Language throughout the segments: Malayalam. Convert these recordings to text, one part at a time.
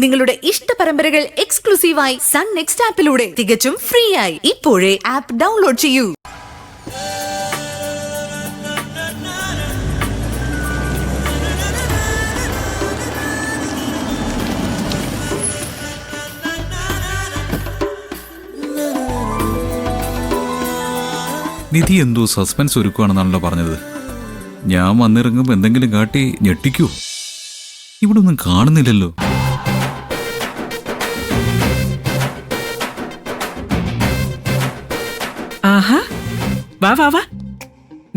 നിങ്ങളുടെ ഇഷ്ട പരമ്പരകൾ എക്സ്ക്ലൂസീവായി സൺ നെക്സ്റ്റ് ആപ്പിലൂടെ തികച്ചും ഫ്രീ ആയി ഇപ്പോഴേ ആപ്പ് ഡൗൺലോഡ് ചെയ്യൂ. നിധി എന്തോ സസ്പെൻസ് ഒരുക്കുകയാണെന്നാണല്ലോ പറഞ്ഞത്. ഞാൻ വന്നിറങ്ങുമ്പോൾ എന്തെങ്കിലും കാട്ടി ഞെട്ടിക്കൂ? ഇവിടെ ഒന്നും കാണുന്നില്ലല്ലോ. ആഹാ, വാ വാ വാ,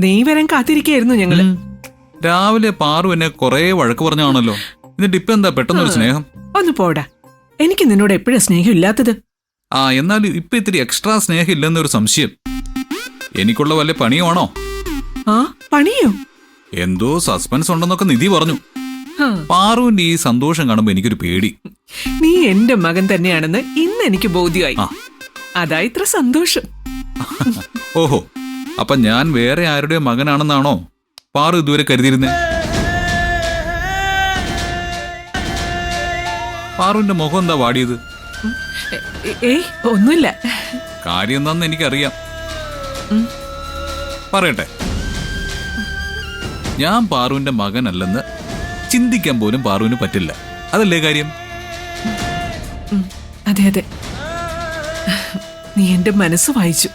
നീ വരാൻ കാത്തിരിക്കായിരുന്നു ഞങ്ങള്. രാവിലെ പാറു എന്നെ കൊറേ വഴക്ക് പറഞ്ഞാണല്ലോ. എന്നിട്ട് ഇപ്പൊ എന്താ പെട്ടെന്നൊരു സ്നേഹം? ഒന്ന് പോടാ, എനിക്ക് നിന്നോട് എപ്പോഴാ സ്നേഹം ഇല്ലാത്തത്? എന്നാലും ഇപ്പൊ ഇത്തിരി എക്സ്ട്രാ സ്നേഹം ഇല്ലെന്നൊരു സംശയം. എനിക്കുള്ള വല്ല പണിയുമാണോ? പണിയോ? എന്തോ സസ്പെൻസ് ഉണ്ടെന്നൊക്കെ നിധി പറഞ്ഞു. പാറുവിന്റെ ഈ സന്തോഷം കാണുമ്പോ എനിക്കൊരു പേടി. നീ എന്റെ മകൻ തന്നെയാണെന്ന് ഇന്ന് എനിക്ക് ബോധ്യമായി. അതാ ഇത്ര സന്തോഷം. ഓഹോ, അപ്പൊ ഞാൻ വേറെ ആരുടെ മകനാണെന്നാണോ പാറു ഇതുവരെ കരുതിയിരുന്നേ? പാറുവിന്റെ മുഖം എന്താ വാടിയത്? ഏയ് ഒന്നുമില്ല. കാര്യം എന്താന്ന് എനിക്കറിയാം. പറയട്ടെ, ഞാൻ പാറുവിന്റെ മകനല്ലെന്ന് ചിന്തിക്കാൻ പോലും പാറുവിന് പറ്റില്ല. അതല്ലേ കാര്യം? അതെ അതെ, നീ എന്റെ മനസ്സ് വായിച്ചു.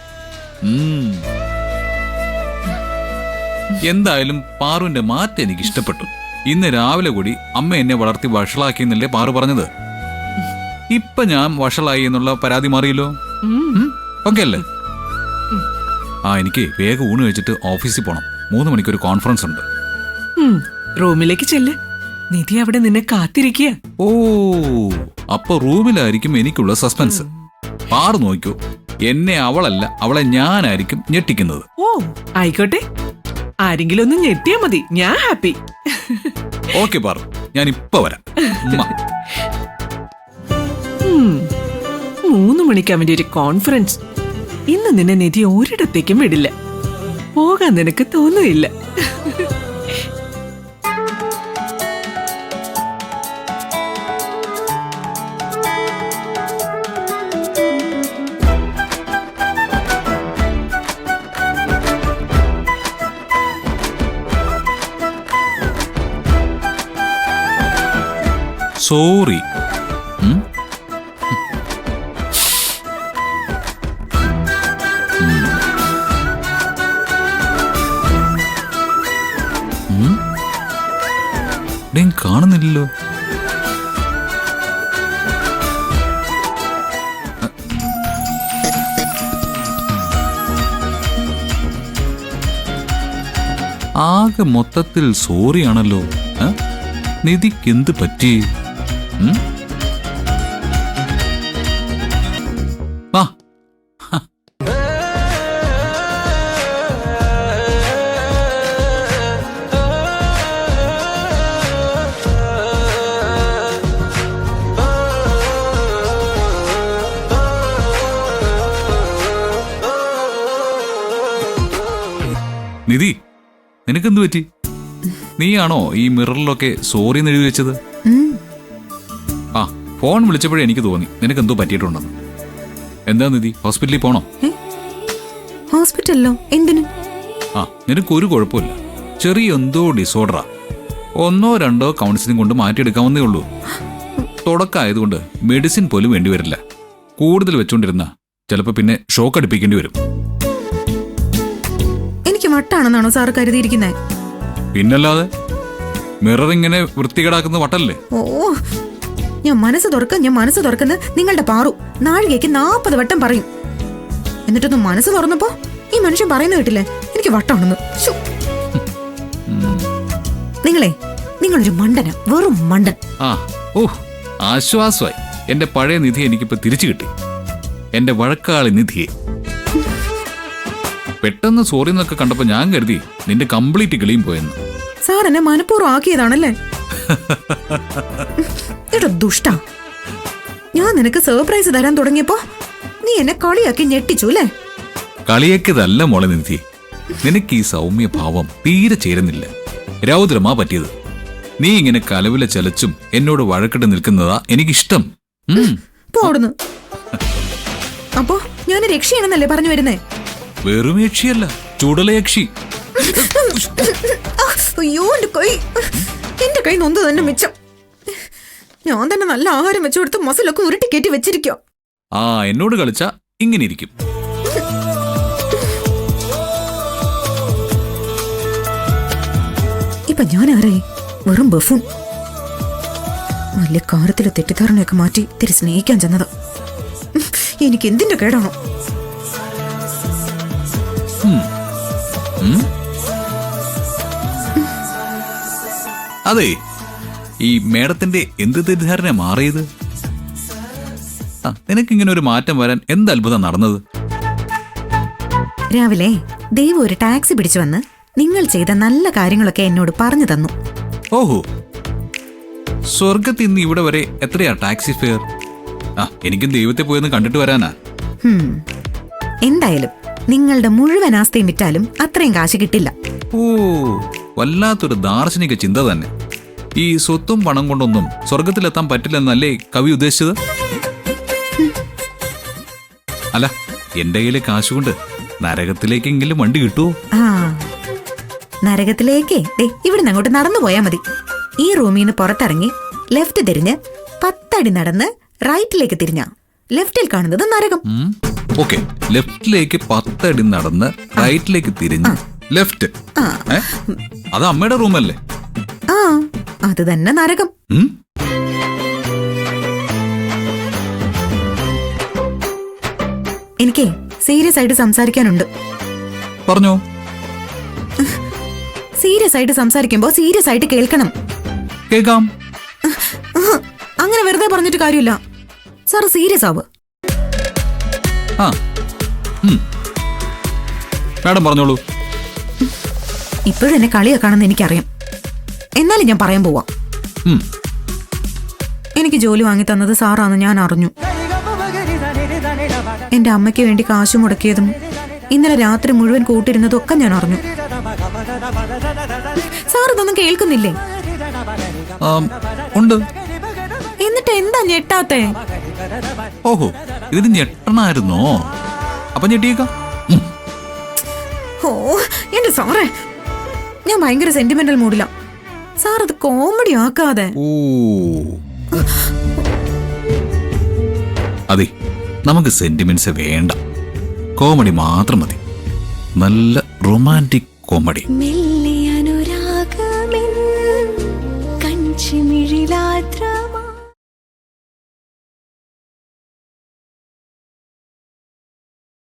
എന്തായാലും പാറുവിന്റെ മാറ്റം എനിക്ക് ഇഷ്ടപ്പെട്ടു. ഇന്ന് രാവിലെ കൂടി അമ്മ എന്നെ വളർത്തി വഷളാക്കിയെന്നല്ലേ പാറു പറഞ്ഞത്. ഇപ്പൊ ഞാൻ വഷളായി എന്നുള്ള പരാതി മാറിയല്ലോ. ഓക്കെ അല്ലേ? എനിക്ക് വേഗം ഊണ് കഴിച്ചിട്ട് ഓഫീസിൽ പോണം. 3 മണിക്കൊരു കോൺഫറൻസ് ഉണ്ട്. റൂമിലേക്ക് ചെല്ല്, നിധി അവിടെ നിന്നെ കാത്തിരിക്കുക. ഓ, അപ്പൊ റൂമിലായിരിക്കും എനിക്കുള്ള സസ്പെൻസ്. പാറു നോക്കൂ, എന്നെ അവളല്ല, അവളെ ഞാനായിരിക്കും ഞെട്ടിക്കുന്നത്. ഓ ആയിക്കോട്ടെ, ആരെങ്കിലും ഒന്ന് ഞെട്ടിയാ മതി, ഞാൻ ഹാപ്പി. ഓക്കെ പാറു, ഞാൻ ഇപ്പൊ വരാം. 3 മണിക്ക് അവന്റെ ഒരു കോൺഫറൻസ്. ഇന്ന് നിന്നെ നിധി ഒരിടത്തേക്കും വിടില്ല. പോകാൻ നിനക്ക് തോന്നുന്നില്ല. സോറി. കാണുന്നില്ലല്ലോ. ആകെ മൊത്തത്തിൽ സോറിയാണല്ലോ. നിധിക്ക് എന്ത് പറ്റി? നിധി, നിനക്കെന്ത് പറ്റി? നീയാണോ ഈ മിററിലൊക്കെ സോറി എന്ന് എഴുതി വെച്ചത്? ഫോൺ വിളിച്ചപ്പോഴേ എനിക്ക് തോന്നി നിനക്കെന്തോ പറ്റിയിട്ടുണ്ടെന്ന്. എന്താ നിധി, ഹോസ്പിറ്റലിൽ പോണോ? ഹോസ്പിറ്റലിലോ? എന്തിനു? നിനക്കൊരു കുഴപ്പമില്ല. ചെറിയ എന്തോ ഡിസോർഡറാ. 1-2 കൗൺസിലിംഗ് കൊണ്ട് മാറ്റിയെടുക്കാവുന്നേ ഉള്ളൂ. തുടക്കമായതുകൊണ്ട് മെഡിസിൻ പോലും വേണ്ടിവരില്ല. കൂടുതൽ വെച്ചോണ്ടിരുന്ന ചിലപ്പോ പിന്നെ ഷോക്ക് അടുപ്പിക്കേണ്ടി വരും. എനിക്ക് വട്ടാണെന്നാണോ സാർ കരുതിയിരിക്കുന്നത്? പിന്നല്ലാതെ, മിറർ ഇങ്ങനെ വൃത്തികേടാക്കുന്ന വട്ടല്ലേ? ഓ, ഞാൻ മനസ്സ് തുറക്കുന്ന നിങ്ങളുടെ പാറു നാഴികയ്ക്ക് 40 വട്ടം പറയും. എന്നിട്ടൊന്ന് മനസ്സ് തുറന്നപ്പോ ഈ മനുഷ്യൻ പറയുന്ന കേട്ടില്ലേ എനിക്ക് വട്ടാണെന്ന്. നിങ്ങളൊരു മണ്ടന, വെറും മണ്ടൻ. ആശ്വാസമായി. എന്റെ പഴയ നിധി എനിക്കിപ്പോ തിരിച്ചു കിട്ടി. എന്റെ വഴക്കാളി നിധിയെ. പെട്ടെന്ന് സോറി എന്നൊക്കെ കണ്ടപ്പോ ഞാൻ കരുതി നിന്റെ കംപ്ലീറ്റ് കിളിയും പോയെന്ന്. സാർ എന്നെ മനഃപൂർവ്വം ആക്കിയതാണല്ലേ? ദുഷ്ട, ഞാൻ നിനക്ക് സർപ്രൈസ് തരാൻ തുടങ്ങിയപ്പോ നീ എന്നെ കളിയാക്കി ഞെട്ടിച്ചു അല്ലേ? കളിയാക്കിയതല്ല മോളെ നിധി, നിനക്ക് ഈ സൗമ്യ ഭാവം തീരെ ചേരുന്നില്ല. രൗദ്രമാ പറ്റിയത്. നീ ഇങ്ങനെ കലവില ചലച്ചും എന്നോട് വഴക്കിട്ട് നിൽക്കുന്നതാ എനിക്കിഷ്ടം. പോടുന്നു. അപ്പോ ഞാൻ രക്ഷയാണെന്നല്ലേ പറഞ്ഞു വരുന്നേ? വെറും യക്ഷിയല്ല, ചുടലയക്ഷി. അയ്യോ, എന്റെ കൈ നൊന്ത് തന്നെ മിച്ചം. ഞാൻ തന്നെ നല്ല ആഹാരം വെച്ചുകൊടുത്ത് മസിലൊക്കെ ഉരുട്ടി കയറ്റി വെച്ചിരിക്കോ. എന്നോട് കളിച്ചാ ഇങ്ങനെ ഇരിക്കും. ഇപ്പൊ ഞാൻ ആരായി? വെറും ബഫൂൺ. വലിയ കാര്യത്തിലെ തെറ്റിദ്ധാരണയൊക്കെ മാറ്റി തിരി സ്നേഹിക്കാൻ ചെന്നത്. എനിക്ക് എന്തിന്റെ കേടാണോ? അതെ, ഈ മേഡത്തിന്റെ എന്ത് തെറ്റിദ്ധാരണ മാറിയത്? നിനക്കിങ്ങനെ ഒരു മാറ്റം വരാൻ എന്ത് അത്ഭുതം നടന്നത്? രാവിലെ ദൈവം ഒരു ടാക്സി പിടിച്ചു വന്ന് നിങ്ങൾ ചെയ്ത നല്ല കാര്യങ്ങളൊക്കെ എന്നോട് പറഞ്ഞു തന്നു. ഓഹോ, സ്വർഗത്തിൽ നിന്ന് ഇവിടെ വരെ എത്രയാ ടാക്സി ഫെയർ? എനിക്കും ദൈവത്തെ പോയെന്ന് കണ്ടിട്ട് വരാനാ. എന്തായാലും നിങ്ങളുടെ മുഴുവൻ ആസ്തിയും വിറ്റാലും അത്രയും കാശ് കിട്ടില്ല. ഓ, വല്ലാത്തൊരു ദാർശനിക ചിന്ത തന്നെ. ഈ സ്വത്തും പണം കൊണ്ടൊന്നും സ്വർഗത്തിലെത്താൻ പറ്റില്ലെന്നല്ലേ കവി ഉദ്ദേശിച്ചത്? അല്ല, എന്റെ കയ്യിലെ കാശുകൊണ്ട് നരകത്തിലേക്കെങ്കിലും വണ്ടി കിട്ടുമോ? നരകത്തിലേക്ക് ഇവിടുന്ന് അങ്ങോട്ട് നടന്നു പോയാ മതി. ഈ റൂമിൽ നിന്ന് പുറത്തിറങ്ങി ലെഫ്റ്റ് തിരിഞ്ഞ് 10 അടി നടന്ന് റൈറ്റിലേക്ക് തിരിഞ്ഞ ലെഫ്റ്റിൽ കാണുന്നത് നരകം. ഓക്കെ, ലെഫ്റ്റിലേക്ക് 10 അടി നടന്ന് റൈറ്റിലേക്ക് തിരിഞ്ഞ് ലെഫ്റ്റ്. അത് അമ്മയുടെ റൂമല്ലേ? അത് തന്നെ നരകം. എനിക്ക് സീരിയസ് ആയിട്ട് സംസാരിക്കാനുണ്ട്. പറഞ്ഞോ. സീരിയസ് ആയിട്ട് സംസാരിക്കുമ്പോ സീരിയസ് ആയിട്ട് കേൾക്കണം. കേൾക്കാം. അങ്ങനെ വെറുതെ പറഞ്ഞിട്ട് കാര്യമില്ല. സാർ സീരിയസ് ആവ്. മാഡം പറഞ്ഞോളൂ. ഇപ്പോഴും എന്നെ കളിയാക്കാണെന്ന് എനിക്കറിയാം. എന്നാലും ഞാൻ പറയാൻ പോവാം. എനിക്ക് ജോലി വാങ്ങി തന്നത് സാറാന്ന് ഞാൻ അറിഞ്ഞു. എന്റെ അമ്മയ്ക്ക് വേണ്ടി കാശ് മുടക്കിയതും ഇന്നലെ രാത്രി മുഴുവൻ കൂട്ടിരുന്നതും ഒക്കെ ഞാൻ അറിഞ്ഞു. സാർ ഇതൊന്നും കേൾക്കുന്നില്ലേ? ഉണ്ട്. എന്നിട്ട് എന്താ ഞെട്ടാത്തെ? ഓഹോ, ഇതിന് ഞെട്ടണായിരുന്നോ? അപ്പൊ ഞെട്ടിയേക്കാം. ഓ എന്റെ സാറേ, ഞാൻ ഭയങ്കര സെന്റിമെന്റൽ മൂഡില്ല. സാർ അത് കോമഡി ആക്കാതെ. അതെ, നമുക്ക് സെന്റിമെന്റ്സ് വേണ്ട, കോമഡി മാത്രം മതി. നല്ല റൊമാൻറ്റിക് കോമഡി. മെല്ലെ അനുരാഗമെൻ കഞ്ചിമിഴിലാത്ര